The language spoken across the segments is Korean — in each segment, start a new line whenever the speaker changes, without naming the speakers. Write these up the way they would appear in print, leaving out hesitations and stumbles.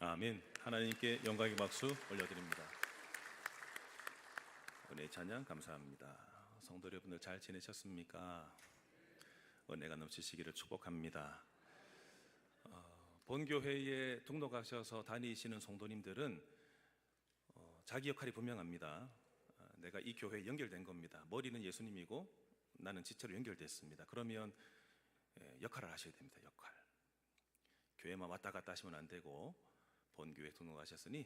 아멘. 하나님께 영광의 박수 올려드립니다. 은혜 찬양 감사합니다. 성도 여러분들 잘 지내셨습니까? 은혜가 넘치시기를 축복합니다. 본교회에 등록하셔서 다니시는 성도님들은 자기 역할이 분명합니다. 내가 이 교회에 연결된 겁니다. 머리는 예수님이고 나는 지체로 연결됐습니다. 그러면 역할을 하셔야 됩니다. 역할. 교회만 왔다 갔다 하시면 안 되고 본교회 등록하셨으니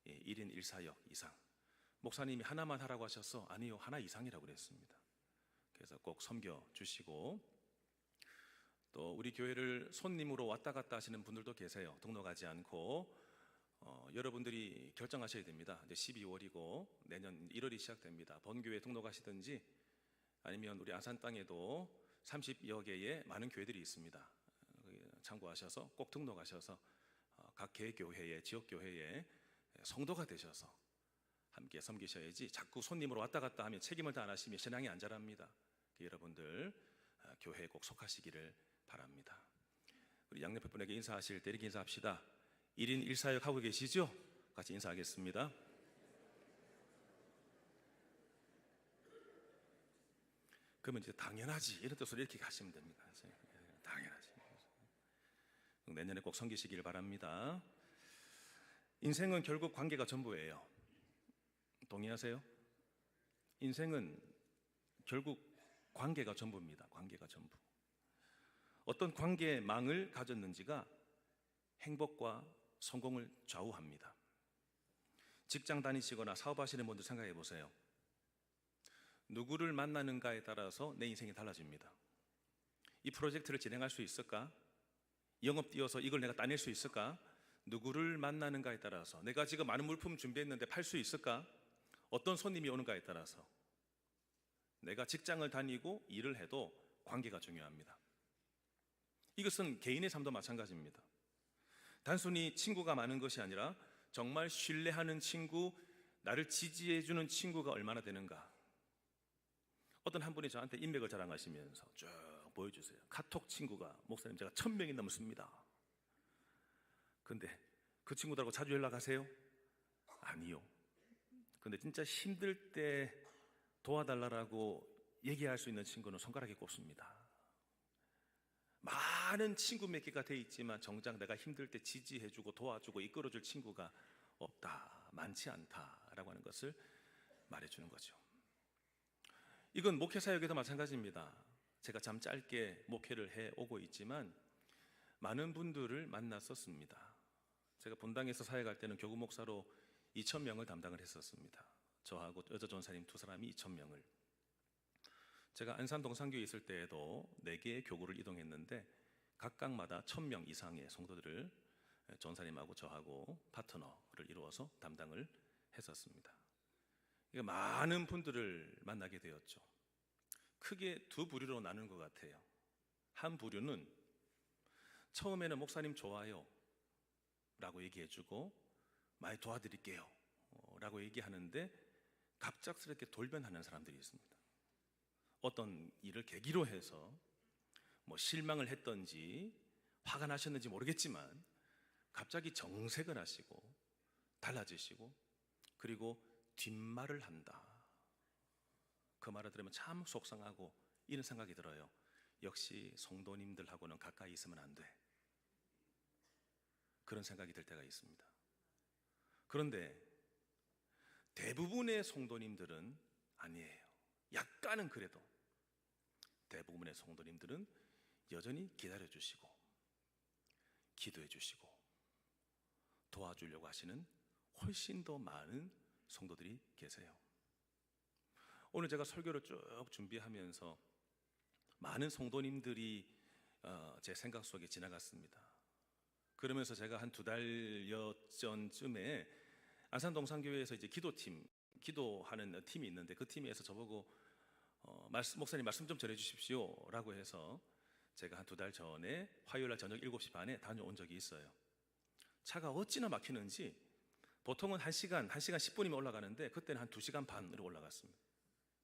1인 1사역 이상. 목사님이 하나만 하라고 하셔서 아니요, 하나 이상이라고 그랬습니다. 그래서 꼭 섬겨주시고, 또 우리 교회를 손님으로 왔다 갔다 하시는 분들도 계세요. 등록하지 않고 여러분들이 결정하셔야 됩니다. 이제 12월이고 내년 1월이 시작됩니다. 본교회 등록하시든지 아니면 우리 안산 땅에도 30여 개의 많은 교회들이 있습니다. 참고하셔서 꼭 등록하셔서 각 개교회에, 지역교회에 성도가 되셔서 함께 섬기셔야지, 자꾸 손님으로 왔다 갔다 하면 책임을 다 안 하시면 신앙이 안 자랍니다. 여러분들 교회에 꼭 속하시기를 바랍니다. 우리 양옆에 분에게 인사하실 때 이렇게 인사합시다. 1인 1사역 하고 계시죠? 같이 인사하겠습니다. 그러면 이제 당연하지 이런 뜻으로 이렇게 가시면 됩니다. 당연하지. 내년에 꼭 섬기시길 바랍니다. 인생은 결국 관계가 전부예요. 동의하세요? 인생은 결국 관계가 전부입니다. 관계가 전부. 어떤 관계망을 가졌는지가 행복과 성공을 좌우합니다. 직장 다니시거나 사업하시는 분들 생각해 보세요. 누구를 만나는가에 따라서 내 인생이 달라집니다. 이 프로젝트를 진행할 수 있을까? 영업 뛰어서 이걸 내가 따낼 수 있을까? 누구를 만나는가에 따라서, 내가 지금 많은 물품 준비했는데 팔 수 있을까? 어떤 손님이 오는가에 따라서, 내가 직장을 다니고 일을 해도 관계가 중요합니다. 이것은 개인의 삶도 마찬가지입니다. 단순히 친구가 많은 것이 아니라 정말 신뢰하는 친구, 나를 지지해주는 친구가 얼마나 되는가. 어떤 한 분이 저한테 인맥을 자랑하시면서 쭉 보여주세요. 카톡 친구가 목사님 제가 1000명이 넘습니다. 근데 그 친구들하고 자주 연락하세요? 아니요. 근데 진짜 힘들 때 도와달라고 얘기할 수 있는 친구는 손가락에 꼽습니다. 많은 친구 몇 개가 돼 있지만 정작 내가 힘들 때 지지해주고 도와주고 이끌어줄 친구가 없다, 많지 않다라고 하는 것을 말해주는 거죠. 이건 목회 사역에도 마찬가지입니다. 제가 참 짧게 목회를 해오고 있지만 많은 분들을 만났었습니다. 제가 본당에서 사역할 때는 교구 목사로 2000명을 담당을 했었습니다. 저하고 여자 전사님 2사람이 2000명을. 제가 안산 동산교에 있을 때에도 4개의 교구를 이동했는데 각각마다 1000명 이상의 성도들을 전사님하고 저하고 파트너를 이루어서 담당을 했었습니다. 많은 분들을 만나게 되었죠. 크게 두 부류로 나눈 것 같아요. 한 부류는 처음에는 목사님 좋아요 라고 얘기해주고 많이 도와드릴게요 라고 얘기하는데 갑작스럽게 돌변하는 사람들이 있습니다. 어떤 일을 계기로 해서 실망을 했던지 화가 나셨는지 모르겠지만 갑자기 정색을 하시고 달라지시고, 그리고 뒷말을 한다. 그 말을 들으면 참 속상하고 이런 생각이 들어요. 역시 성도님들하고는 가까이 있으면 안 돼. 그런 생각이 들 때가 있습니다. 그런데 대부분의 성도님들은 아니에요. 약간은 그래도 대부분의 성도님들은 여전히 기다려주시고 기도해주시고 도와주려고 하시는 훨씬 더 많은 성도들이 계세요. 오늘 제가 설교를 쭉 준비하면서 많은 성도님들이 제 생각 속에 지나갔습니다. 그러면서 제가 한 2달여 전쯤에 안산 동산교회에서 이제 기도하는 팀이 있는데 그 팀에서 저보고 목사님 말씀 좀 전해 주십시오 라고 해서 제가 한 2달 전에 화요일날 저녁 7시 반에 다녀온 적이 있어요. 차가 어찌나 막히는지 보통은 1시간 10분이면 올라가는데 그때는 한 2시간 반으로 올라갔습니다.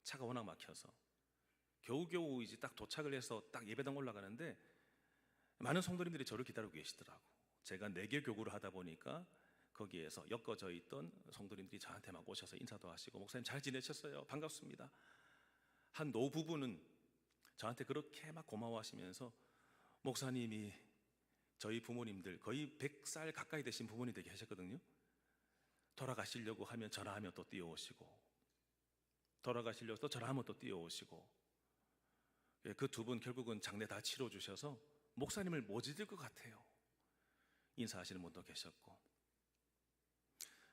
차가 워낙 막혀서 겨우겨우 이제 딱 도착을 해서 딱 예배당 올라가는데 많은 성도님들이 저를 기다리고 계시더라고. 제가 4개 교구를 하다 보니까 거기에서 엮어져 있던 성도님들이 저한테 막 오셔서 인사도 하시고, 목사님 잘 지내셨어요? 반갑습니다. 한 노부부는 저한테 그렇게 막 고마워하시면서, 목사님이 저희 부모님들 거의 100살 가까이 되신 부모님들 계셨거든요. 돌아가시려고 하면 전화하면 또 뛰어오시고, 돌아가시려고 또 전화하면 또 뛰어오시고, 그 두 분 결국은 장례 다 치러주셔서 목사님을 못 잊을 것 같아요. 인사하시는 분도 계셨고,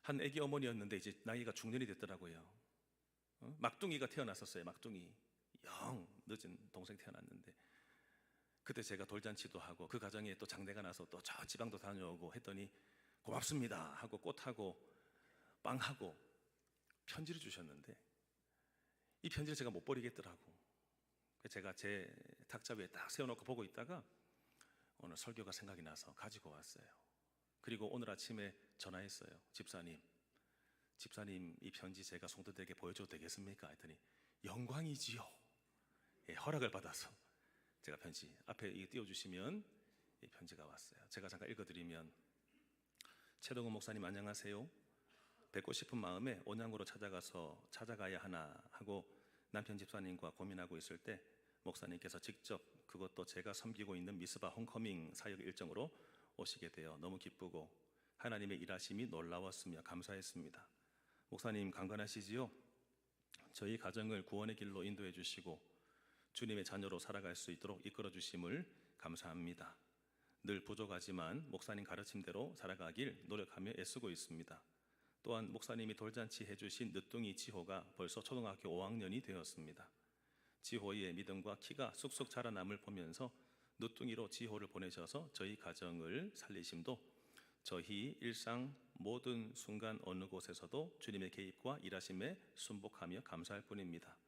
한 애기 어머니였는데 이제 나이가 중년이 됐더라고요. 막둥이가 태어났었어요. 막둥이, 영 늦은 동생 태어났는데, 그때 제가 돌잔치도 하고 그 가정에 또 장례가 나서 또 저 지방도 다녀오고 했더니 고맙습니다 하고 꽃하고 빵하고 편지를 주셨는데, 이 편지를 제가 못 버리겠더라고. 제가 제 탁자 위에 딱 세워놓고 보고 있다가 오늘 설교가 생각이 나서 가지고 왔어요. 그리고 오늘 아침에 전화했어요. 집사님 이 편지 제가 성도들에게 보여줘도 되겠습니까? 했더니 영광이지요. 예, 허락을 받아서 제가 편지 앞에 띄워주시면 이 편지가 왔어요. 제가 잠깐 읽어드리면, 최동훈 목사님 안녕하세요. 뵙고 싶은 마음에 온양으로 찾아가야 하나 하고 남편 집사님과 고민하고 있을 때 목사님께서 직접, 그것도 제가 섬기고 있는 미스바 홈커밍 사역 일정으로 오시게 되어 너무 기쁘고 하나님의 일하심이 놀라웠으며 감사했습니다. 목사님 강건하시지요? 저희 가정을 구원의 길로 인도해 주시고 주님의 자녀로 살아갈 수 있도록 이끌어 주심을 감사합니다. 늘 부족하지만 목사님 가르침대로 살아가길 노력하며 애쓰고 있습니다. 또한 목사님이 돌잔치 해주신 늦둥이 지호가 벌써 초등학교 5학년이 되었습니다. 지호의 믿음과 키가 쑥쑥 자라남을 보면서 늦둥이로 지호를 보내셔서 저희 가정을 살리심도, 저희 일상 모든 순간 어느 곳에서도 주님의 개입과 일하심에 순복하며 감사할 뿐입니다.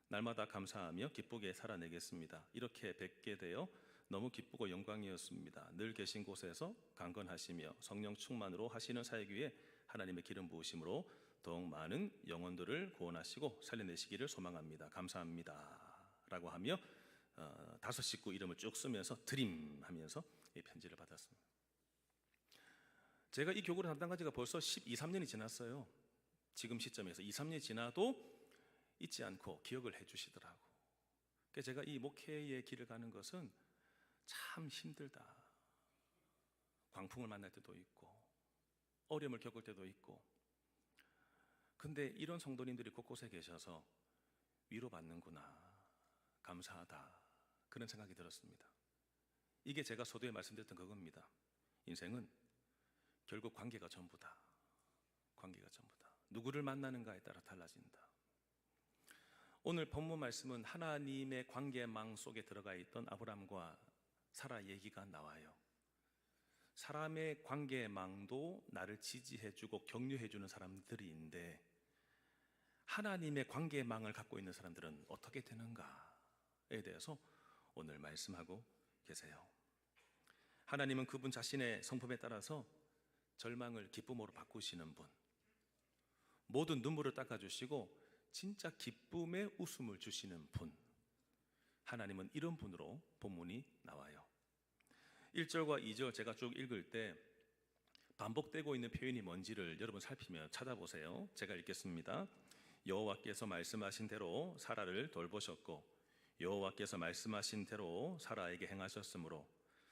날마다 감사하며 기쁘게 살아내겠습니다. 이렇게 뵙게 되어 너무 기쁘고 영광이었습니다. 늘 계신 곳에서 강건하시며 성령 충만으로 하시는 사역 위에 하나님의 기름 부으심으로 더욱 많은 영혼들을 구원하시고 살려내시기를 소망합니다. 감사합니다 라고 하며 5 식구 이름을 쭉 쓰면서 드림 하면서 이 편지를 받았습니다. 제가 이 교구를 담당한 지가 벌써 12, 13년이 지났어요. 지금 시점에서 2, 3년이 지나도 잊지 않고 기억을 해주시더라고. 그래서 제가 이 목회의 길을 가는 것은 참 힘들다. 광풍을 만날 때도 있고 어려움을 겪을 때도 있고, 근데 이런 성도님들이 곳곳에 계셔서 위로받는구나, 감사하다, 그런 생각이 들었습니다. 이게 제가 서두에 말씀드렸던 그겁니다. 인생은 결국 관계가 전부다. 관계가 전부다. 누구를 만나는가에 따라 달라진다. 오늘 본문 말씀은 하나님의 관계망 속에 들어가 있던 아브라함과 사라 얘기가 나와요. 사람의 관계망도 나를 지지해주고 격려해주는 사람들인데, 하나님의 관계망을 갖고 있는 사람들은 어떻게 되는가에 대해서 오늘 말씀하고 계세요. 하나님은 그분 자신의 성품에 따라서 절망을 기쁨으로 바꾸시는 분, 모든 눈물을 닦아주시고 진짜 기쁨의 웃음을 주시는 분, 하나님은 이런 분으로 본문이 나와요. 1절과 2절 제가 쭉 읽을 때 반복되고 있는 표현이 뭔지를 여러분 살피며 찾아보세요. 제가 읽겠습니다. 여호와께서 말씀하신 대로 사라를 돌보셨고 여호와께서 말씀하신 대로 사라에게 행하셨으므로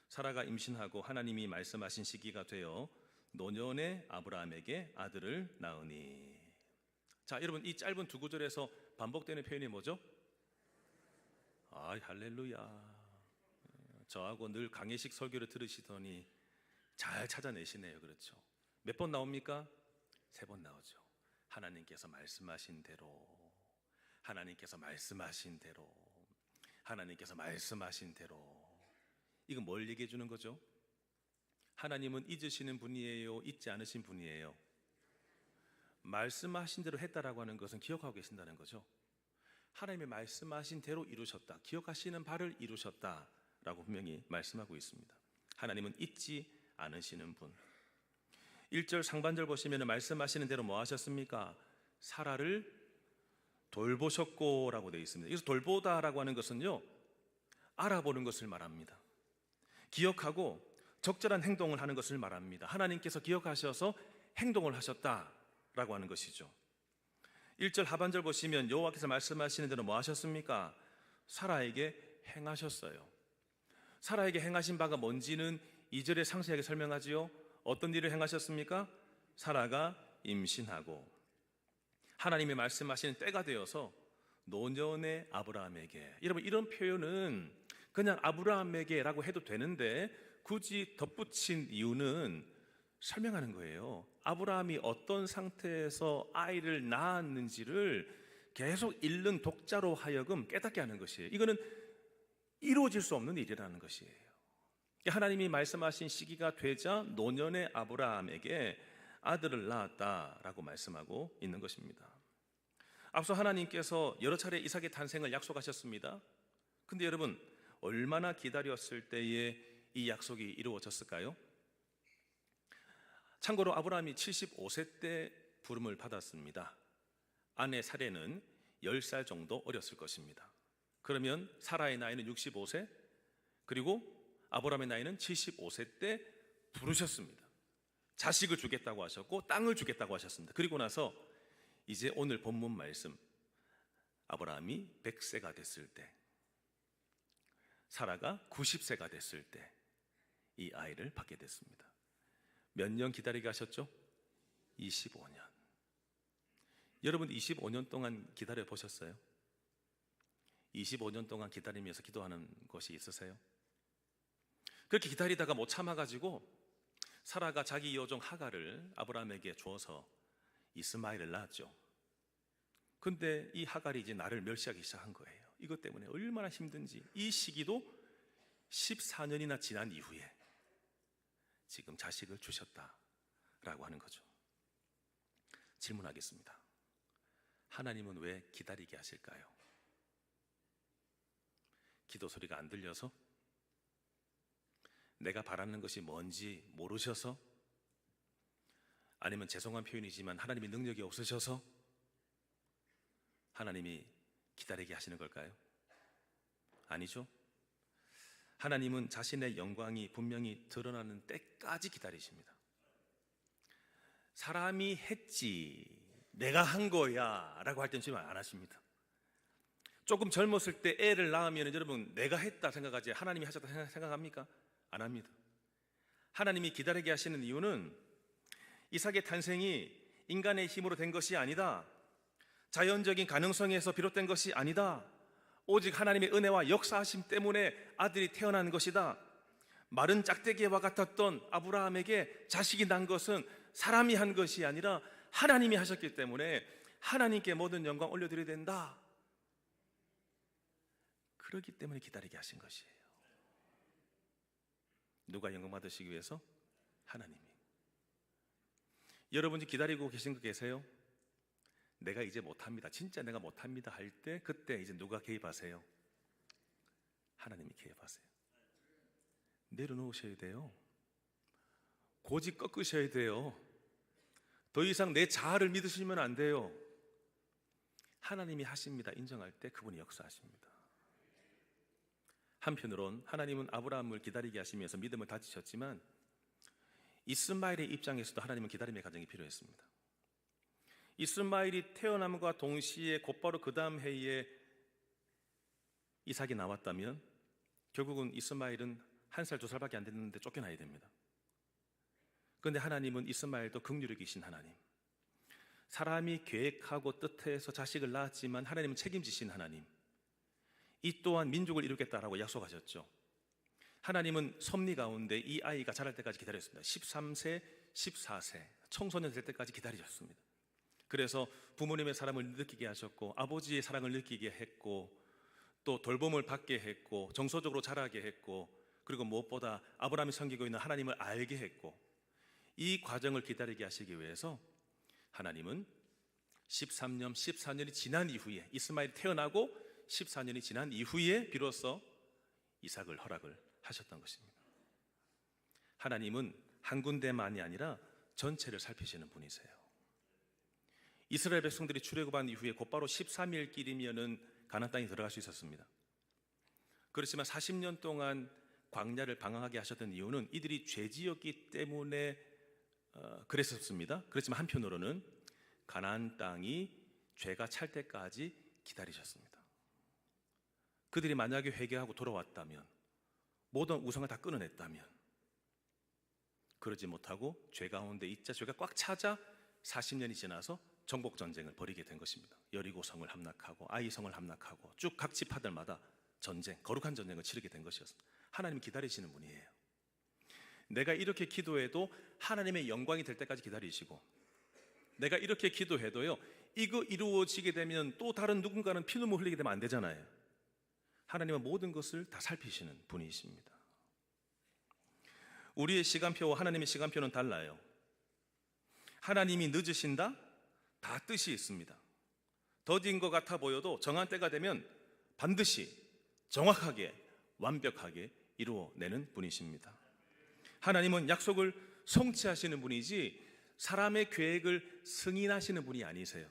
사라가 임신하고 하나님이 말씀하신 시기가 되어 노년의 아브라함에게 아들을 낳으니. 자, 여러분 이 짧은 두 구절에서 반복되는 표현이 뭐죠? 할렐루야. 저하고 늘 강해식 설교를 들으시더니 잘 찾아내시네요. 그렇죠? 몇 번 나옵니까? 3번 나오죠. 하나님께서 말씀하신 대로, 하나님께서 말씀하신 대로, 하나님께서 말씀하신 대로. 이건 뭘 얘기해 주는 거죠? 하나님은 잊으시는 분이에요? 잊지 않으신 분이에요? 말씀하신 대로 했다라고 하는 것은 기억하고 계신다는 거죠. 하나님의 말씀하신 대로 이루셨다, 기억하시는 바를 이루셨다 라고 분명히 말씀하고 있습니다. 하나님은 잊지 않으시는 분. 1절 상반절 보시면 말씀하시는 대로 뭐 하셨습니까? 사라를 돌보셨고 라고 되어 있습니다. 여기서 돌보다라고 하는 것은요, 알아보는 것을 말합니다. 기억하고 적절한 행동을 하는 것을 말합니다. 하나님께서 기억하셔서 행동을 하셨다라고 하는 것이죠. 1절 하반절 보시면 여호와께서 말씀하시는 대로 뭐 하셨습니까? 사라에게 행하셨어요. 사라에게 행하신 바가 뭔지는 2절에 상세하게 설명하지요. 어떤 일을 행하셨습니까? 사라가 임신하고 하나님이 말씀하시는 때가 되어서 노년의 아브라함에게, 여러분 이런 표현은 그냥 아브라함에게라고 해도 되는데 굳이 덧붙인 이유는 설명하는 거예요. 아브라함이 어떤 상태에서 아이를 낳았는지를 계속 읽는 독자로 하여금 깨닫게 하는 것이에요. 이거는 이루어질 수 없는 일이라는 것이에요. 하나님이 말씀하신 시기가 되자 노년의 아브라함에게 아들을 낳았다라고 말씀하고 있는 것입니다. 앞서 하나님께서 여러 차례 이삭의 탄생을 약속하셨습니다. 근데 여러분 얼마나 기다렸을 때에 이 약속이 이루어졌을까요? 참고로 아브라함이 75세 때 부름을 받았습니다. 아내 사레는 10살 정도 어렸을 것입니다. 그러면 사라의 나이는 65세, 그리고 아브라함의 나이는 75세 때 부르셨습니다. 자식을 주겠다고 하셨고 땅을 주겠다고 하셨습니다. 그리고 나서 이제 오늘 본문 말씀, 아브라함이 100세가 됐을 때, 사라가 90세가 됐을 때 이 아이를 받게 됐습니다. 몇 년 기다리게 하셨죠? 25년. 여러분 25년 동안 기다려 보셨어요? 25년 동안 기다리면서 기도하는 것이 있으세요? 그렇게 기다리다가 못 참아가지고 사라가 자기 여종 하갈을 아브라함에게 주어서 이스마엘을 낳았죠. 근데 이 하갈이 이제 나를 멸시하기 시작한 거예요. 이것 때문에 얼마나 힘든지. 이 시기도 14년이나 지난 이후에 지금 자식을 주셨다라고 하는 거죠. 질문하겠습니다. 하나님은 왜 기다리게 하실까요? 기도 소리가 안 들려서? 내가 바라는 것이 뭔지 모르셔서? 아니면 죄송한 표현이지만 하나님의 능력이 없으셔서 하나님이 기다리게 하시는 걸까요? 아니죠. 하나님은 자신의 영광이 분명히 드러나는 때까지 기다리십니다. 사람이 했지, 내가 한 거야 라고 할 때는 지금 안 하십니다. 조금 젊었을 때 애를 낳으면 여러분 내가 했다 생각하지 하나님이 하셨다 생각합니까? 안 합니다. 하나님이 기다리게 하시는 이유는 이삭의 탄생이 인간의 힘으로 된 것이 아니다. 자연적인 가능성에서 비롯된 것이 아니다. 오직 하나님의 은혜와 역사하심 때문에 아들이 태어난 것이다. 마른 짝대기와 같았던 아브라함에게 자식이 난 것은 사람이 한 것이 아니라 하나님이 하셨기 때문에 하나님께 모든 영광 올려드려야 된다. 그렇기 때문에 기다리게 하신 것이에요. 누가 영광 받으시기 위해서? 하나님이. 여러분이 기다리고 계신 거 계세요? 내가 이제 못합니다, 진짜 내가 못합니다 할 때 그때 이제 누가 개입하세요? 하나님이 개입하세요. 내려놓으셔야 돼요. 고집 꺾으셔야 돼요. 더 이상 내 자아를 믿으시면 안 돼요. 하나님이 하십니다 인정할 때 그분이 역사하십니다. 한편으론 하나님은 아브라함을 기다리게 하시면서 믿음을 다지셨지만 이스마엘의 입장에서도 하나님은 기다림의 과정이 필요했습니다. 이스마엘이 태어남과 동시에 곧바로 그 다음 해에 이삭이 나왔다면 결국은 이스마엘은 1살, 2살밖에 안 됐는데 쫓겨나야 됩니다. 그런데 하나님은 이스마엘도 긍휼히 계신 하나님, 사람이 계획하고 뜻해서 자식을 낳았지만 하나님은 책임지신 하나님, 이 또한 민족을 이루겠다라고 약속하셨죠. 하나님은 섭리 가운데 이 아이가 자랄 때까지 기다렸습니다. 13세, 14세 청소년 될 때까지 기다리셨습니다. 그래서 부모님의 사랑을 느끼게 하셨고 아버지의 사랑을 느끼게 했고 또 돌봄을 받게 했고 정서적으로 자라게 했고 그리고 무엇보다 아브라함이 섬기고 있는 하나님을 알게 했고, 이 과정을 기다리게 하시기 위해서 하나님은 13년, 14년이 지난 이후에, 이스마엘이 태어나고 14년이 지난 이후에 비로소 이삭을 허락을 하셨던 것입니다. 하나님은 한 군데만이 아니라 전체를 살피시는 분이세요. 이스라엘 백성들이 출애굽한 이후에 곧바로 13일 길이면은 가나안 땅에 들어갈 수 있었습니다. 그렇지만 40년 동안 광야를 방황하게 하셨던 이유는 이들이 죄지었기 때문에 그랬었습니다. 그렇지만 한편으로는 가나안 땅이 죄가 찰 때까지 기다리셨습니다. 그들이 만약에 회개하고 돌아왔다면, 모든 우상을 다 끊어냈다면, 그러지 못하고 죄 가운데 있자 죄가 꽉 차자 40년이 지나서 정복 전쟁을 벌이게 된 것입니다. 여리고성을 함락하고 아이성을 함락하고 쭉 각 지파들마다 전쟁, 거룩한 전쟁을 치르게 된 것이었습니다. 하나님 기다리시는 분이에요. 내가 이렇게 기도해도 하나님의 영광이 될 때까지 기다리시고, 내가 이렇게 기도해도요, 이거 이루어지게 되면 또 다른 누군가는 피눈물 흘리게 되면 안 되잖아요. 하나님은 모든 것을 다 살피시는 분이십니다. 우리의 시간표와 하나님의 시간표는 달라요. 하나님이 늦으신다? 다 뜻이 있습니다. 더딘 것 같아 보여도 정한 때가 되면 반드시 정확하게 완벽하게 이루어내는 분이십니다. 하나님은 약속을 성취하시는 분이지 사람의 계획을 승인하시는 분이 아니세요.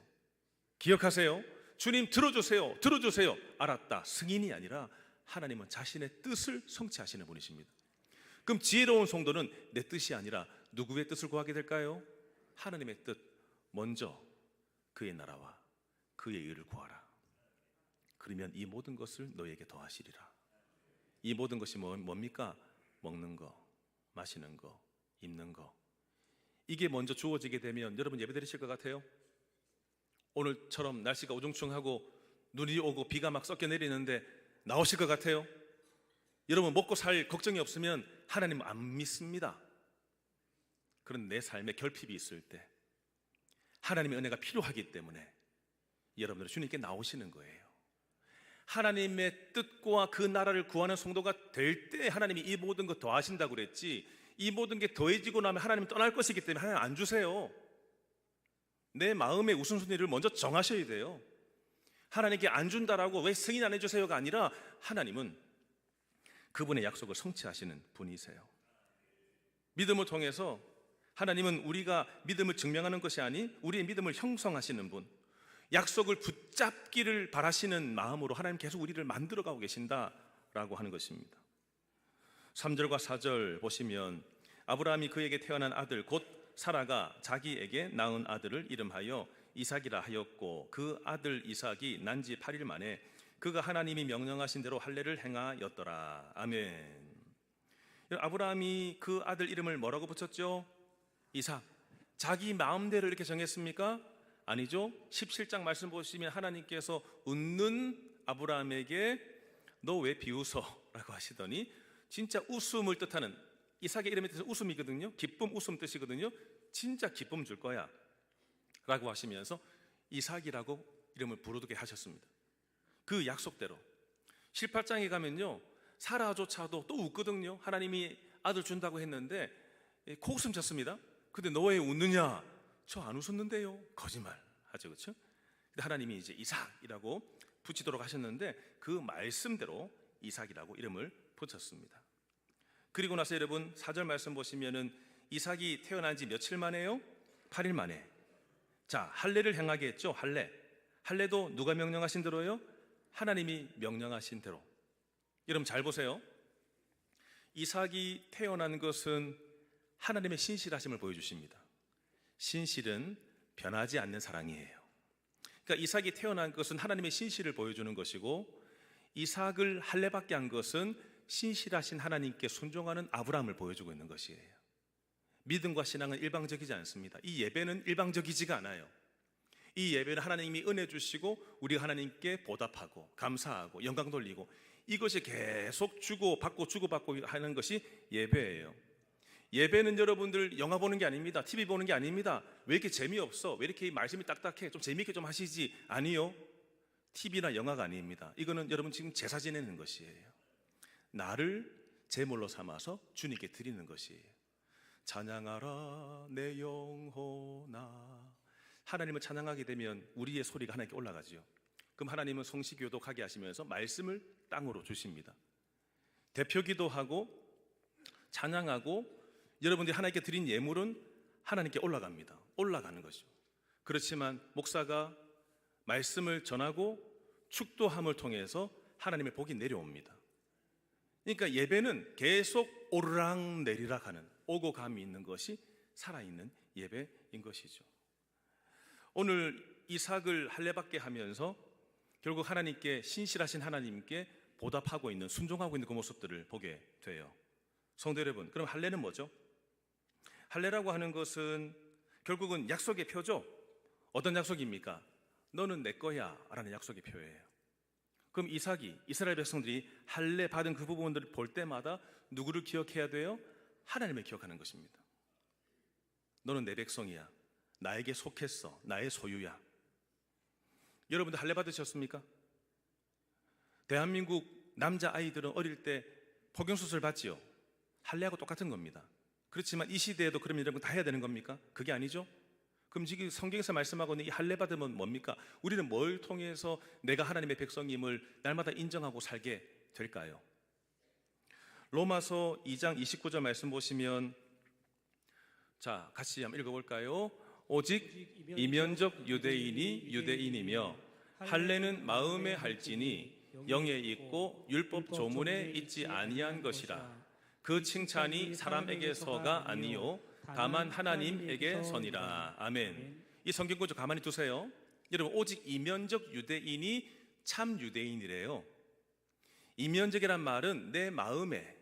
기억하세요. 주님 들어주세요, 들어주세요. 알았다. 승인이 아니라 하나님은 자신의 뜻을 성취하시는 분이십니다. 그럼 지혜로운 성도는 내 뜻이 아니라 누구의 뜻을 구하게 될까요? 하나님의 뜻. 먼저 그의 나라와 그의 의를 구하라. 그러면 이 모든 것을 너에게 더하시리라. 이 모든 것이 뭡니까? 먹는 거, 마시는 거, 입는 거. 이게 먼저 주어지게 되면 여러분 예배 드리실 것 같아요? 오늘처럼 날씨가 우중충하고 눈이 오고 비가 막 섞여 내리는데 나오실 것 같아요? 여러분 먹고 살 걱정이 없으면 하나님 안 믿습니다. 그런 내 삶에 결핍이 있을 때 하나님의 은혜가 필요하기 때문에 여러분들 주님께 나오시는 거예요. 하나님의 뜻과 그 나라를 구하는 성도가 될 때 하나님이 이 모든 것 더하신다고 그랬지, 이 모든 게 더해지고 나면 하나님 떠날 것이기 때문에 하나님 안 주세요. 내 마음의 우선순위를 먼저 정하셔야 돼요. 하나님께 안 준다라고 왜 승인 안 해주세요가 아니라 하나님은 그분의 약속을 성취하시는 분이세요. 믿음을 통해서 하나님은 우리가 믿음을 증명하는 것이 아닌 우리의 믿음을 형성하시는 분, 약속을 붙잡기를 바라시는 마음으로 하나님 계속 우리를 만들어가고 계신다라고 하는 것입니다. 3절과 4절 보시면 아브라함이 그에게 태어난 아들 곧 사라가 자기에게 낳은 아들을 이름하여 이삭이라 하였고, 그 아들 이삭이 난 지 8일 만에 그가 하나님이 명령하신 대로 할례를 행하였더라. 아멘. 아브라함이 그 아들 이름을 뭐라고 붙였죠? 이삭. 자기 마음대로 이렇게 정했습니까? 아니죠. 17장 말씀 보시면 하나님께서 웃는 아브라함에게 너 왜 비웃어? 라고 하시더니 진짜 웃음을 뜻하는, 이삭의 이름의 뜻은 웃음이거든요. 기쁨, 웃음 뜻이거든요. 진짜 기쁨 줄 거야 라고 하시면서 이삭이라고 이름을 부르게 하셨습니다. 그 약속대로 18장에 가면요, 사라조차도 또 웃거든요. 하나님이 아들 준다고 했는데 코웃음 쳤습니다. 근데 너 왜 웃느냐? 저 안 웃었는데요. 거짓말 하죠, 그렇죠? 근데 하나님이 이제 이삭이라고 붙이도록 하셨는데 그 말씀대로 이삭이라고 이름을 붙였습니다. 그리고 나서 여러분 4절 말씀 보시면은 이삭이 태어난 지 며칠 만에요? 8일 만에. 자, 할례를 행하게 했죠. 할례도 누가 명령하신 대로요? 하나님이 명령하신 대로. 여러분 잘 보세요. 이삭이 태어난 것은 하나님의 신실하심을 보여주십니다. 신실은 변하지 않는 사랑이에요. 그러니까 이삭이 태어난 것은 하나님의 신실을 보여주는 것이고, 이삭을 할례받게 한 것은 신실하신 하나님께 순종하는 아브라함을 보여주고 있는 것이에요. 믿음과 신앙은 일방적이지 않습니다. 이 예배는 일방적이지가 않아요. 이 예배는 하나님이 은혜 주시고 우리가 하나님께 보답하고 감사하고 영광 돌리고, 이것이 계속 주고받고 하는 것이 예배예요. 예배는 여러분들 영화 보는 게 아닙니다. TV 보는 게 아닙니다. 왜 이렇게 재미없어? 왜 이렇게 말씀이 딱딱해? 좀 재미있게 좀 하시지. 아니요, TV나 영화가 아닙니다. 이거는 여러분 지금 제사 지내는 것이에요. 나를 제물로 삼아서 주님께 드리는 것이에요. 찬양하라 내 영혼아. 하나님을 찬양하게 되면 우리의 소리가 하나님께 올라가지요. 그럼 하나님은 성시교독하게 하시면서 말씀을 땅으로 주십니다. 대표기도하고 찬양하고 여러분들이 하나님께 드린 예물은 하나님께 올라갑니다. 올라가는 것이죠. 그렇지만 목사가 말씀을 전하고 축도함을 통해서 하나님의 복이 내려옵니다. 그러니까 예배는 계속 오르락 내리락 하는, 오고 감이 있는 것이 살아있는 예배인 것이죠. 오늘 이삭을 할례받게 하면서 결국 하나님께, 신실하신 하나님께 보답하고 있는, 순종하고 있는 그 모습들을 보게 돼요. 성도 여러분, 그럼 할례는 뭐죠? 할례라고 하는 것은 결국은 약속의 표죠. 어떤 약속입니까? 너는 내 거야 라는 약속의 표예요. 그럼 이삭이, 이스라엘 백성들이 할례 받은 그 부분들을 볼 때마다 누구를 기억해야 돼요? 하나님을 기억하는 것입니다. 너는 내 백성이야, 나에게 속했어, 나의 소유야. 여러분들 할례 받으셨습니까? 대한민국 남자아이들은 어릴 때 포경수술 받지요. 할례하고 똑같은 겁니다. 그렇지만 이 시대에도 그러면 여러분 다 해야 되는 겁니까? 그게 아니죠. 그럼 지금 성경에서 말씀하고 있는 이 할례 받으면 뭡니까? 우리는 뭘 통해서 내가 하나님의 백성임을 날마다 인정하고 살게 될까요? 로마서 2장 29절 말씀 보시면, 자, 같이 한번 읽어볼까요? 오직 이면적 유대인이 유대인이며 할례는 마음에 할지니 영에 있고 율법 조문에 있지 아니한 것이라. 그 칭찬이 사람에게서가 아니요 다만 하나님에게 선이라. 아멘. 이 성경 구절 가만히 두세요. 여러분, 오직 이면적 유대인이 참 유대인이래요. 이면적이란 말은 내 마음에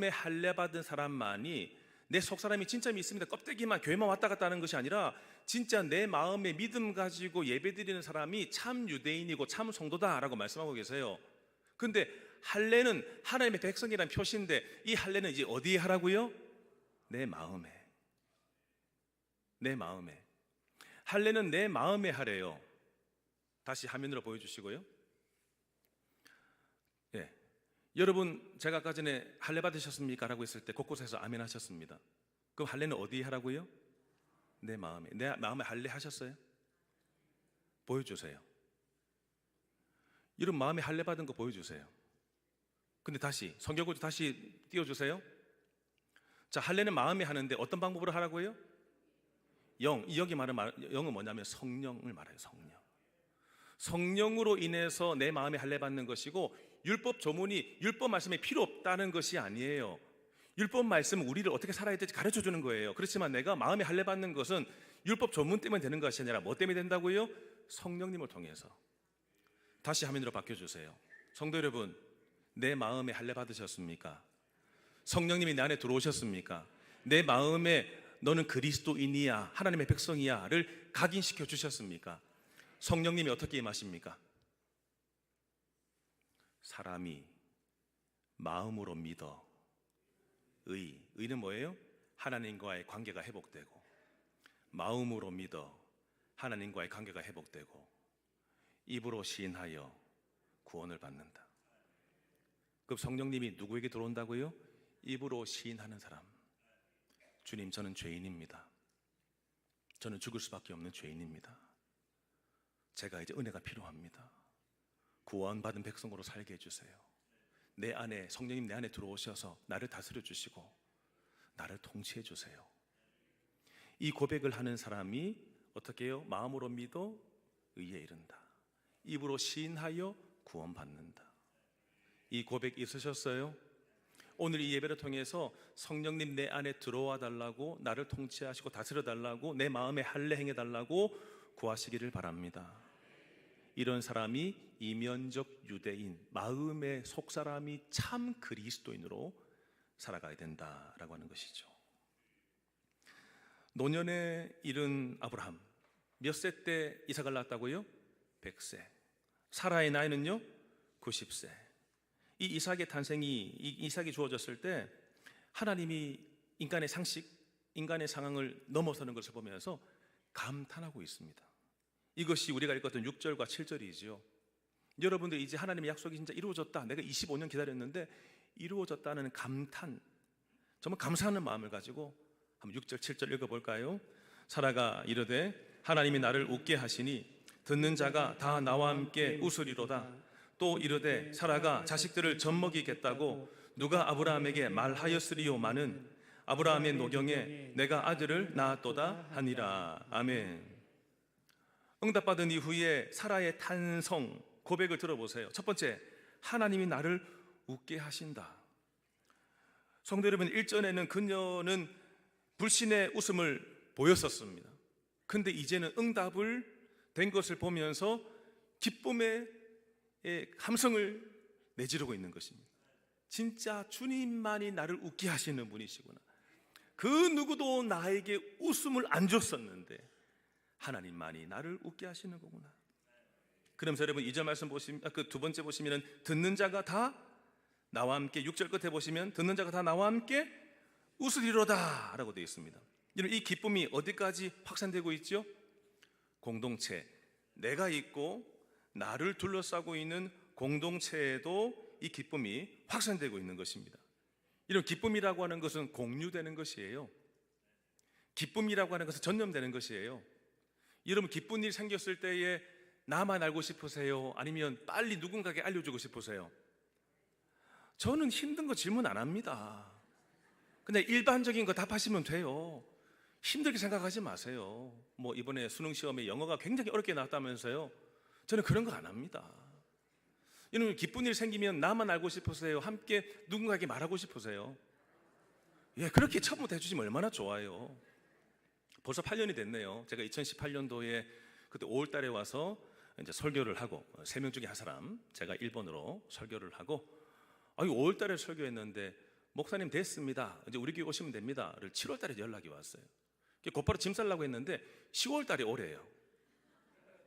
할례 받은 사람만이, 내 속사람이 진짜 믿습니다, 껍데기만 교회만 왔다 갔다 하는 것이 아니라 진짜 내 마음에 믿음 가지고 예배드리는 사람이 참 유대인이고 참 성도다라고 말씀하고 계세요. 근데 할례는 하나님의 백성이라는 표시인데, 이 할례는 이제 어디에 하라고요? 내 마음에. 할례는 내 마음에 하래요. 다시 화면으로 보여주시고요. 예. 여러분, 제가 아까 전에 할례 받으셨습니까? 라고 했을 때 곳곳에서 아멘 하셨습니다. 그럼 할례는 어디에 하라고요? 내 마음에. 내 마음에 할례 하셨어요? 보여주세요. 여러분, 마음에 할례 받은 거 보여주세요. 근데 다시 성경구절 다시 띄워주세요. 자, 할례는 마음에 하는데 어떤 방법으로 하라고요? 여기 말하는 영은 뭐냐면 성령을 말해요. 성령으로 인해서 내 마음에 할례 받는 것이고, 율법 조문이, 율법 말씀이 필요 없다는 것이 아니에요. 율법 말씀은 우리를 어떻게 살아야 될지 가르쳐 주는 거예요. 그렇지만 내가 마음에 할례 받는 것은 율법 조문 때문에 되는 것이 아니라 뭐 때문에 된다고요? 성령님을 통해서. 다시 화면으로 바뀌어주세요. 성도 여러분, 내 마음에 할례 받으셨습니까? 성령님이 내 안에 들어오셨습니까? 내 마음에 너는 그리스도인이야, 하나님의 백성이야를 각인시켜 주셨습니까? 성령님이 어떻게 임하십니까? 사람이 마음으로 믿어. 의는 뭐예요? 하나님과의 관계가 회복되고, 마음으로 믿어 하나님과의 관계가 회복되고, 입으로 시인하여 구원을 받는다. 그럼 성령님이 누구에게 들어온다고요? 입으로 시인하는 사람. 주님, 저는 죄인입니다. 저는 죽을 수밖에 없는 죄인입니다. 제가 이제 은혜가 필요합니다. 구원받은 백성으로 살게 해주세요. 내 안에, 성령님 내 안에 들어오셔서 나를 다스려 주시고 나를 통치해 주세요. 이 고백을 하는 사람이 어떻게 해요? 마음으로 믿어 의에 이른다. 입으로 시인하여 구원받는다. 이 고백 있으셨어요? 오늘 이 예배를 통해서 성령님 내 안에 들어와 달라고, 나를 통치하시고 다스려 달라고, 내 마음에 할례 행해 달라고 구하시기를 바랍니다. 이런 사람이 이면적 유대인, 마음의 속사람이 참 그리스도인으로 살아가야 된다라고 하는 것이죠. 노년에 이른 아브라함, 몇 세 때 이삭을 낳았다고요? 100세. 사라의 나이는요? 90세. 이 이삭의 탄생이, 이 이삭이 주어졌을 때 하나님이 인간의 상식, 인간의 상황을 넘어서는 것을 보면서 감탄하고 있습니다. 이것이 우리가 읽었던 6절과 7절이지요. 여러분들, 이제 하나님의 약속이 진짜 이루어졌다, 내가 25년 기다렸는데 이루어졌다는 감탄, 정말 감사하는 마음을 가지고 한번 6절 7절 읽어볼까요? 사라가 이르되 하나님이 나를 웃게 하시니 듣는 자가 다 나와 함께 웃으리로다. 또 이르되 사라가 자식들을 젖먹이겠다고 누가 아브라함에게 말하였으리요마는 아브라함의 노경에 내가 아들을 낳았도다 하니라. 아멘. 응답받은 이후에 사라의 탄성 고백을 들어보세요. 첫 번째, 하나님이 나를 웃게 하신다. 성도 여러분, 일전에는 그녀는 불신의 웃음을 보였었습니다. 근데 이제는 응답을 된 것을 보면서 기쁨의 함성을 내지르고 있는 것입니다. 진짜 주님만이 나를 웃게 하시는 분이시구나. 그 누구도 나에게 웃음을 안 줬었는데 하나님만이 나를 웃게 하시는 거구나. 그러면서 여러분 2절 말씀 보시면, 그 두 번째 보시면 듣는 자가 다 나와 함께, 6절 끝에 보시면 듣는 자가 다 나와 함께 웃으리로다 라고 되어 있습니다. 이 기쁨이 어디까지 확산되고 있죠? 공동체, 내가 있고 나를 둘러싸고 있는 공동체에도 이 기쁨이 확산되고 있는 것입니다. 이런 기쁨이라고 하는 것은 공유되는 것이에요. 기쁨이라고 하는 것은 전념되는 것이에요. 여러분, 기쁜 일 생겼을 때에 나만 알고 싶으세요? 아니면 빨리 누군가에게 알려주고 싶으세요? 저는 힘든 거 질문 안 합니다. 그냥 일반적인 거 답하시면 돼요. 힘들게 생각하지 마세요. 뭐 이번에 수능 시험에 영어가 굉장히 어렵게 나왔다면서요? 저는 그런 거 안 합니다. 여러분, 기쁜 일 생기면 나만 알고 싶으세요? 함께 누군가에게 말하고 싶으세요? 예, 그렇게 처음부터 해주시면 얼마나 좋아요. 벌써 8년이 됐네요. 제가 2018년도에 그때 5월 달에 와서 이제 설교를 하고, 3명 중에 한 사람, 제가 1번으로 설교를 하고, 5월 달에 설교했는데 목사님 됐습니다, 이제 우리 교회 오시면 됩니다를 7월 달에 연락이 왔어요. 곧바로 짐 싸려고 했는데 10월 달에 오래요.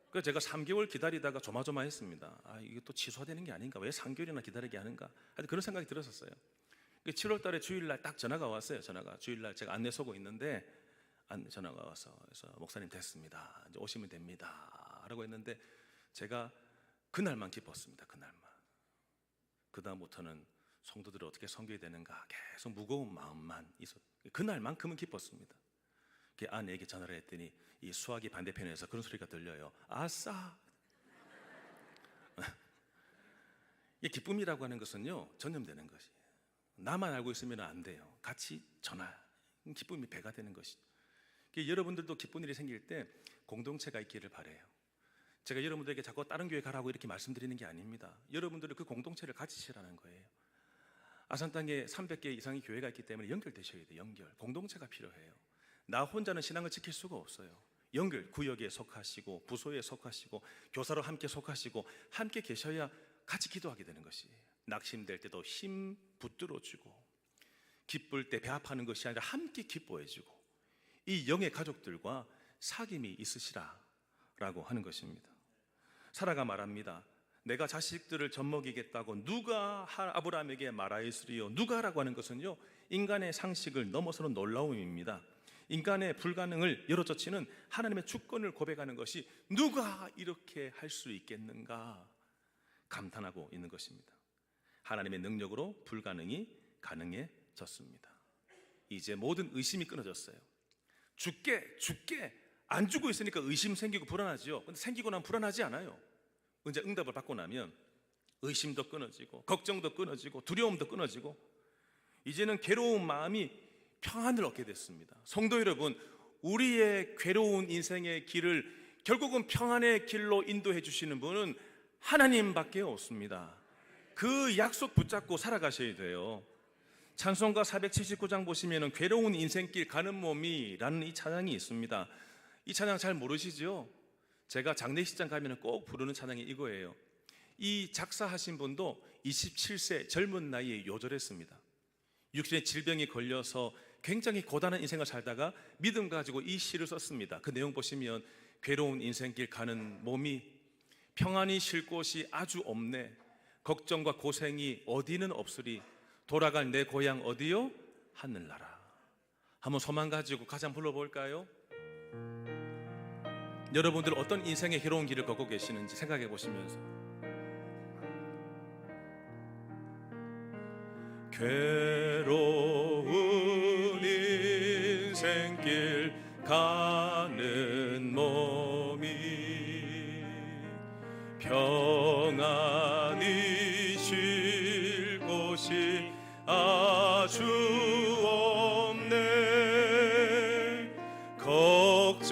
그래서 제가 3개월 기다리다가 조마조마했습니다. 이게 또 취소되는 게 아닌가, 왜 3개월이나 기다리게 하는가, 그런 생각이 들었었어요. 7월 달에 주일날 딱 전화가 왔어요. 주일날 제가 안내 서고 있는데 전화가 와서, 그래서 목사님 됐습니다, 이제 오시면 됩니다 라고 했는데 제가 그날만 기뻤습니다. 그날만. 그 다음부터는 성도들이 어떻게 섬겨야 되는가 계속 무거운 마음만 있었. 그날만큼은 기뻤습니다. 아내에게 전화를 했더니 이 수화기 반대편에서 그런 소리가 들려요. 아싸. 이 기쁨이라고 하는 것은요, 전념되는 것이에요. 나만 알고 있으면 안 돼요. 같이 전화, 기쁨이 배가 되는 것이죠. 여러분들도 기쁜 일이 생길 때 공동체가 있기를 바라요. 제가 여러분들에게 자꾸 다른 교회 가라고 이렇게 말씀드리는 게 아닙니다. 여러분들이 그 공동체를 가지시라는 거예요. 아산 땅에 300개 이상의 교회가 있기 때문에 연결되셔야 돼요. 연결, 공동체가 필요해요. 나 혼자는 신앙을 지킬 수가 없어요. 연결, 구역에 속하시고 부소에 속하시고 교사로 함께 속하시고 함께 계셔야 같이 기도하게 되는 것이에요. 낙심될 때도 힘 붙들어주고, 기쁠 때 배합하는 것이 아니라 함께 기뻐해주고, 이 영의 가족들과 사귐이 있으시라라고 하는 것입니다. 사라가 말합니다. 내가 자식들을 젖먹이겠다고 누가 아브라함에게 말하였으리요. 누가라고 하는 것은요, 인간의 상식을 넘어서는 놀라움입니다. 인간의 불가능을 열어젖히는 하나님의 주권을 고백하는 것이 누가 이렇게 할 수 있겠는가 감탄하고 있는 것입니다. 하나님의 능력으로 불가능이 가능해졌습니다. 이제 모든 의심이 끊어졌어요. 죽게 안 죽고 있으니까 의심 생기고 불안하죠. 근데 생기고 나면 불안하지 않아요. 이제 응답을 받고 나면 의심도 끊어지고 걱정도 끊어지고 두려움도 끊어지고, 이제는 괴로운 마음이 평안을 얻게 됐습니다. 성도 여러분, 우리의 괴로운 인생의 길을 결국은 평안의 길로 인도해 주시는 분은 하나님밖에 없습니다. 그 약속 붙잡고 살아가셔야 돼요. 찬송가 479장 보시면 괴로운 인생길 가는 몸이라는 이 찬양이 있습니다. 이 찬양 잘 모르시죠? 제가 장례식장 가면 꼭 부르는 찬양이 이거예요. 이 작사하신 분도 27세 젊은 나이에 요절했습니다. 육신의 질병이 걸려서 굉장히 고단한 인생을 살다가 믿음 가지고 이 시를 썼습니다. 그 내용 보시면 괴로운 인생길 가는 몸이 평안히 쉴 곳이 아주 없네. 걱정과 고생이 어디는 없으리. 돌아갈 내 고향 어디요? 하늘나라. 한번 소망 가지고 가장 불러볼까요? 여러분들 어떤 인생의 괴로운 길을 걷고 계시는지 생각해 보시면서, 괴로운 인생길 가는 몸이 평안히 쉴 곳이 아주 없네. 걱정과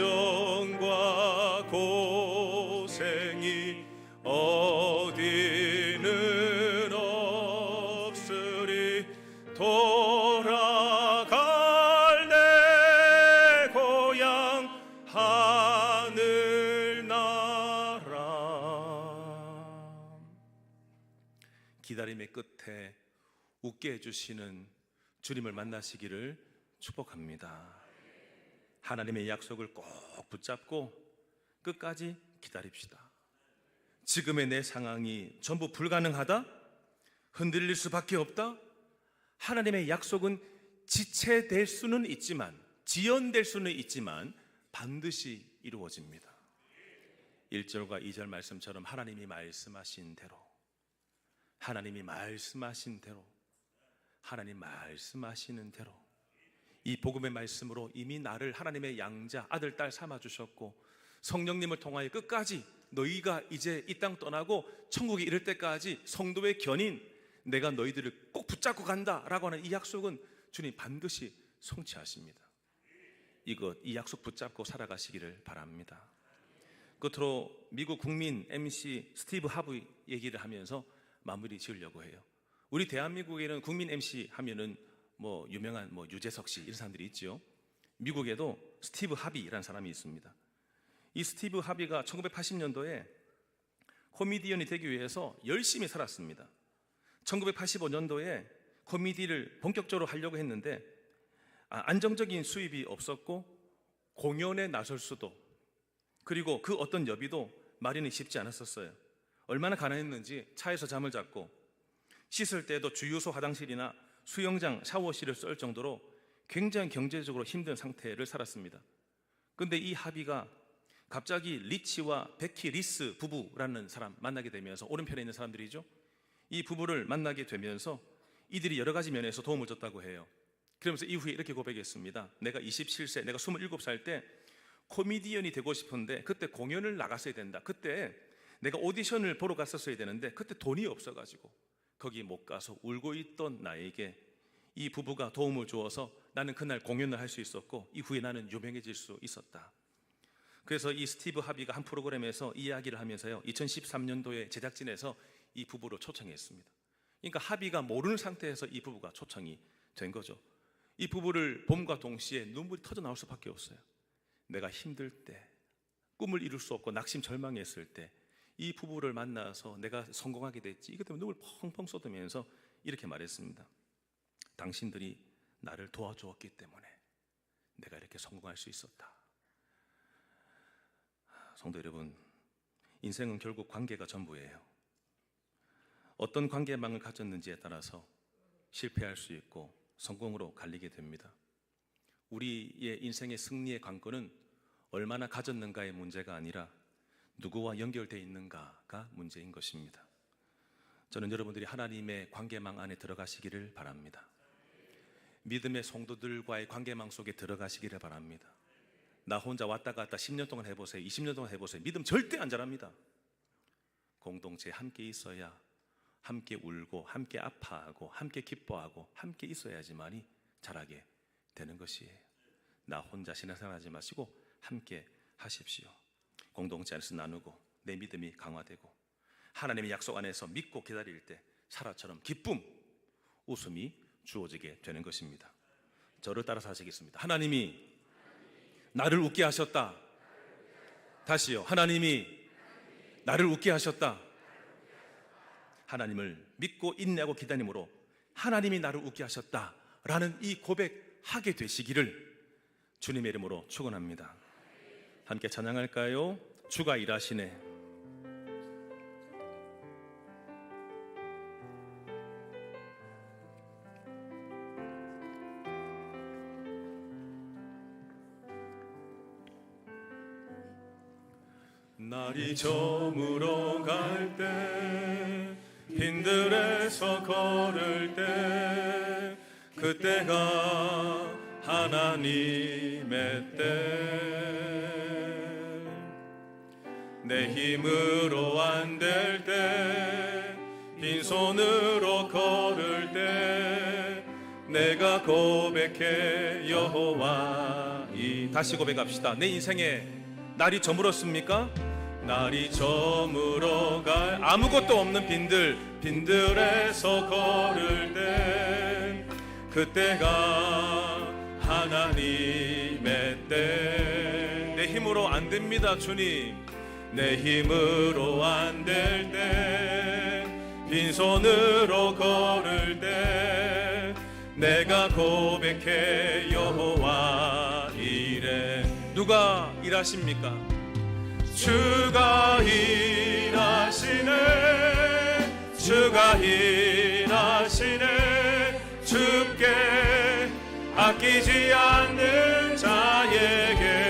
고생이 어디는 없으리. 앞에 웃게 해주시는 주님을 만나시기를 축복합니다. 하나님의 약속을 꼭 붙잡고 끝까지 기다립시다. 지금의 내 상황이 전부 불가능하다? 흔들릴 수밖에 없다? 하나님의 약속은 지체될 수는 있지만, 지연될 수는 있지만 반드시 이루어집니다. 1절과 2절 말씀처럼 하나님이 말씀하신 대로, 하나님이 말씀하신 대로, 하나님 말씀하시는 대로 이 복음의 말씀으로 이미 나를 하나님의 양자, 아들, 딸 삼아주셨고 성령님을 통하여 끝까지 너희가 이제 이 땅 떠나고 천국에 이를 때까지 성도의 견인, 내가 너희들을 꼭 붙잡고 간다라고 하는 이 약속은 주님 반드시 성취하십니다. 이 약속 붙잡고 살아가시기를 바랍니다. 끝으로 미국 국민 MC 스티브 하브 얘기를 하면서 마무리 지으려고 해요. 우리 대한민국에는 국민 MC 하면은 유명한 유재석 씨 이런 사람들이 있죠. 미국에도 스티브 하비라는 사람이 있습니다. 이 스티브 하비가 1980년도에 코미디언이 되기 위해서 열심히 살았습니다. 1985년도에 코미디를 본격적으로 하려고 했는데 안정적인 수입이 없었고 공연에 나설 수도, 그리고 그 어떤 여비도 마련이 쉽지 않았었어요. 얼마나 가난했는지 차에서 잠을 잤고 씻을 때도 주유소 화장실이나 수영장 샤워실을 쓸 정도로 굉장히 경제적으로 힘든 상태를 살았습니다. 그런데 이 하비가 갑자기 리치와 베키 리스 부부라는 사람 만나게 되면서, 오른편에 있는 사람들이죠. 이 부부를 만나게 되면서 이들이 여러 가지 면에서 도움을 줬다고 해요. 그러면서 이후에 이렇게 고백했습니다. 내가 27세, 내가 27살 때 코미디언이 되고 싶은데 그때 공연을 나갔어야 된다. 그때 내가 오디션을 보러 갔었어야 되는데 그때 돈이 없어가지고 거기 못 가서 울고 있던 나에게 이 부부가 도움을 주어서 나는 그날 공연을 할 수 있었고 이후에 나는 유명해질 수 있었다. 그래서 이 스티브 하비가 한 프로그램에서 이야기를 하면서요, 2013년도에 제작진에서 이 부부를 초청했습니다. 그러니까 하비가 모르는 상태에서 이 부부가 초청이 된 거죠. 이 부부를 봄과 동시에 눈물이 터져 나올 수밖에 없어요. 내가 힘들 때, 꿈을 이룰 수 없고 낙심절망했을 때 이 부부를 만나서 내가 성공하게 됐지. 이것 때문에 눈물 펑펑 쏟으면서 이렇게 말했습니다. 당신들이 나를 도와주었기 때문에 내가 이렇게 성공할 수 있었다. 성도 여러분, 인생은 결국 관계가 전부예요. 어떤 관계망을 가졌는지에 따라서 실패할 수 있고 성공으로 갈리게 됩니다. 우리의 인생의 승리의 관건은 얼마나 가졌는가의 문제가 아니라 누구와 연결되어 있는가가 문제인 것입니다. 저는 여러분들이 하나님의 관계망 안에 들어가시기를 바랍니다. 믿음의 성도들과의 관계망 속에 들어가시기를 바랍니다. 나 혼자 왔다 갔다 10년 동안 해보세요. 20년 동안 해보세요. 믿음 절대 안 자랍니다. 공동체에 함께 있어야 함께 울고 함께 아파하고 함께 기뻐하고 함께 있어야지만이 자라게 되는 것이에요. 나 혼자 신앙생활하지 마시고 함께 하십시오. 공동체 안에서 나누고 내 믿음이 강화되고 하나님의 약속 안에서 믿고 기다릴 때 사라처럼 기쁨, 웃음이 주어지게 되는 것입니다. 저를 따라서 하시겠습니다. 하나님이 나를 웃게 하셨다. 다시요. 하나님이 나를 웃게 하셨다. 하나님을 믿고 인내하고 기다림으로 하나님이 나를 웃게 하셨다라는 이 고백하게 되시기를 주님의 이름으로 축원합니다. 함께 찬양할까요? 주가 일하시네. 날이 저물어 갈 때 빈들에서 걸을 때 그때가 하나님의 때 내 힘으로 안 될 때 빈손으로 걸을 때 내가 고백해 여호와 다시 고백합시다. 내 인생에 날이 저물었습니까? 날이 저물어 갈 아무것도 없는 빈들에서 걸을 때 그때가 하나님의 때 내 힘으로 안 됩니다 주님. 내 힘으로 안 될 때 빈손으로 걸을 때 내가 고백해 여호와 이래. 누가 일하십니까? 주가 일하시네. 주가 일하시네. 주께 아끼지 않는 자에게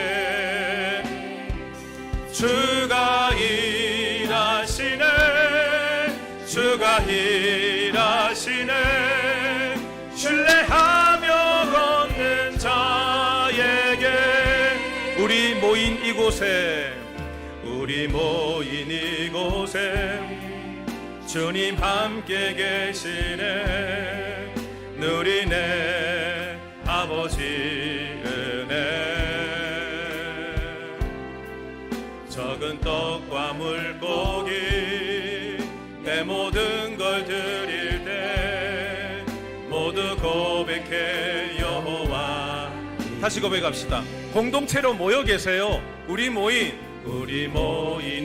주가 일하시네. 주가 일하시네. 신뢰하며 걷는 자에게. 우리 모인 이곳에 주님 함께 계시네. 누리네 아버지 은혜. 적은 떡과 물고기 내 모든 걸 드릴 때 모두 고백해 여호와. 다시 고백합시다. 공동체로 모여 계세요. 우리 모인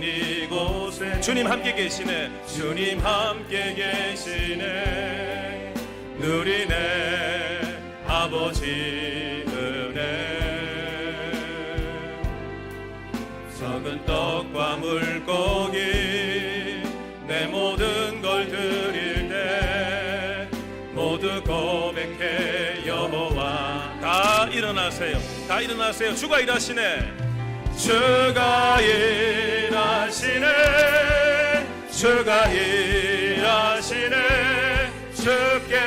이곳에 주님 함께 계시네. 주님 함께 계시네. 누리네 아버지 은혜. 적은 떡과 물고기 내 모든 걸 드릴 때 모두 고백해 여호와. 다 일어나세요. 다 일어나세요. 주가 일하시네. 주가 일하시네. 주가 일하시네. 주께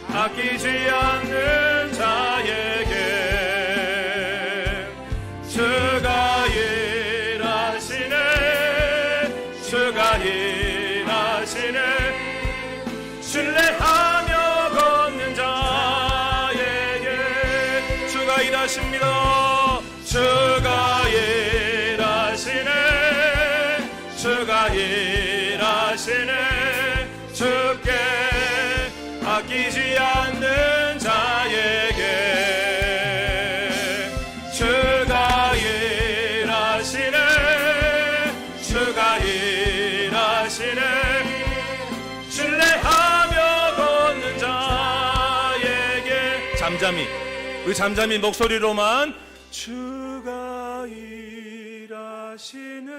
아끼지 않는 자에게 주가 일하시네. 주가 일하시네. 신뢰하며 걷는 자에게 주가 일하십니다. 주가 일하시네. 주가 일하시네. 주께 아끼지 않는 자에게 주가 일하시네. 주가 일하시네. 신뢰하며 걷는 자에게. 우리 잠잠히 목소리로만 주가 일하시네.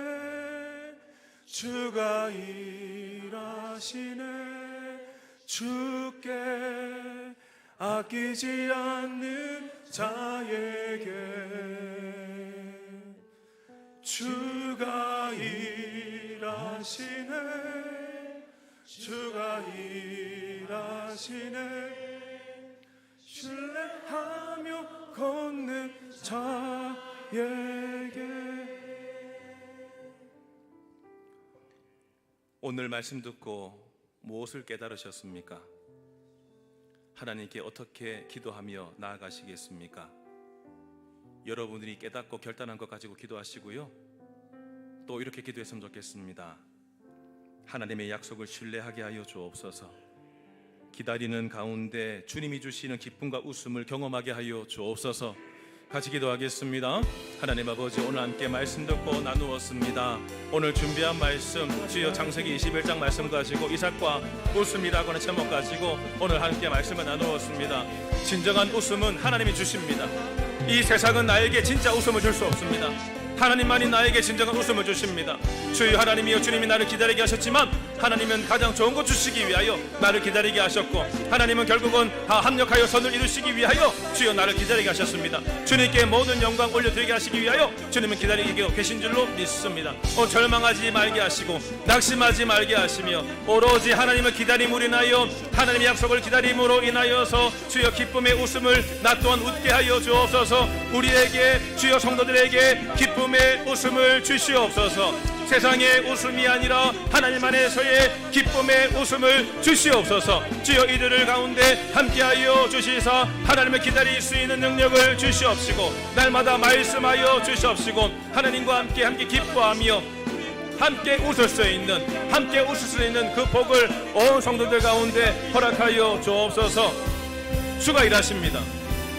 주가 일하시네. 주께 아끼지 않는 자에게 주가 일하시네. 주가 일하시네. 신뢰하며 걷는 자에게. 오늘 말씀 듣고 무엇을 깨달으셨습니까? 하나님께 어떻게 기도하며 나아가시겠습니까? 여러분들이 깨닫고 결단한 것 가지고 기도하시고요, 또 이렇게 기도했으면 좋겠습니다. 하나님의 약속을 신뢰하게 하여 주옵소서. 기다리는 가운데 주님이 주시는 기쁨과 웃음을 경험하게 하여 주옵소서. 같이 기도하겠습니다. 하나님 아버지, 오늘 함께 말씀 듣고 나누었습니다. 오늘 준비한 말씀, 주여 창세기 21장 말씀 가지고 이삭과 웃음이라고 하는 제목 가지고 오늘 함께 말씀을 나누었습니다. 진정한 웃음은 하나님이 주십니다. 이 세상은 나에게 진짜 웃음을 줄 수 없습니다. 하나님만이 나에게 진정한 웃음을 주십니다. 주여 하나님이여, 주님이 나를 기다리게 하셨지만 하나님은 가장 좋은 것 주시기 위하여 나를 기다리게 하셨고, 하나님은 결국은 다 합력하여 선을 이루시기 위하여 주여 나를 기다리게 하셨습니다. 주님께 모든 영광 올려드리게 하시기 위하여 주님은 기다리고 계신 줄로 믿습니다. 절망하지 말게 하시고 낙심하지 말게 하시며 오로지 하나님을 기다림으로 인하여, 하나님의 약속을 기다림으로 인하여서 주여 기쁨의 웃음을 나 또한 웃게 하여 주옵소서. 우리에게 주여 성도들에게 기쁨의 웃음을 주시옵소서. 세상의 웃음이 아니라 하나님 안에서의 기쁨의 웃음을 주시옵소서. 주여 이들을 가운데 함께하여 주시사 하나님을 기다릴 수 있는 능력을 주시옵시고, 날마다 말씀하여 주시옵시고, 하나님과 함께 기뻐하며 함께 웃을 수 있는 그 복을 온 성도들 가운데 허락하여 주옵소서. 주가 일하십니다.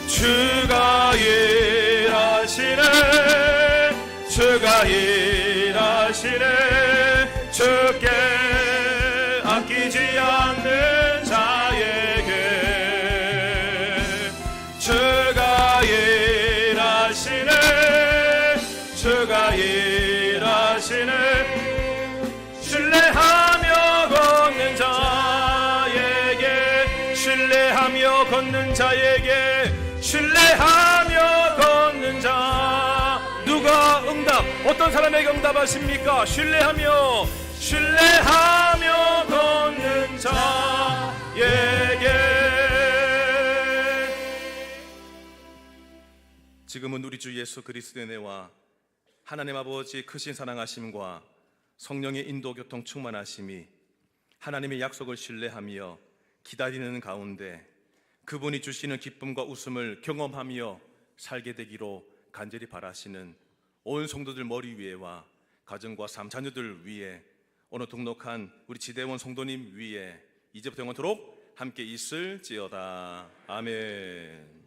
주가 일하시네. 주가 일하시네. 주께 일하시네. 신뢰하며 걷는 자에게, 신뢰하며 걷는 자에게, 신뢰하며 걷는 자. 누가 응답, 어떤 사람에게 응답하십니까? 신뢰하며 걷는 자에게. 지금은 우리 주 예수 그리스도의 은혜와 하나님 아버지 크신 사랑하심과 성령의 인도 교통 충만하심이 하나님의 약속을 신뢰하며 기다리는 가운데 그분이 주시는 기쁨과 웃음을 경험하며 살게 되기로 간절히 바라시는 온 성도들 머리 위에와 가정과 삶 자녀들 위에, 오늘 등록한 우리 지대원 성도님 위에 이제부터 영원토록 함께 있을지어다. 아멘.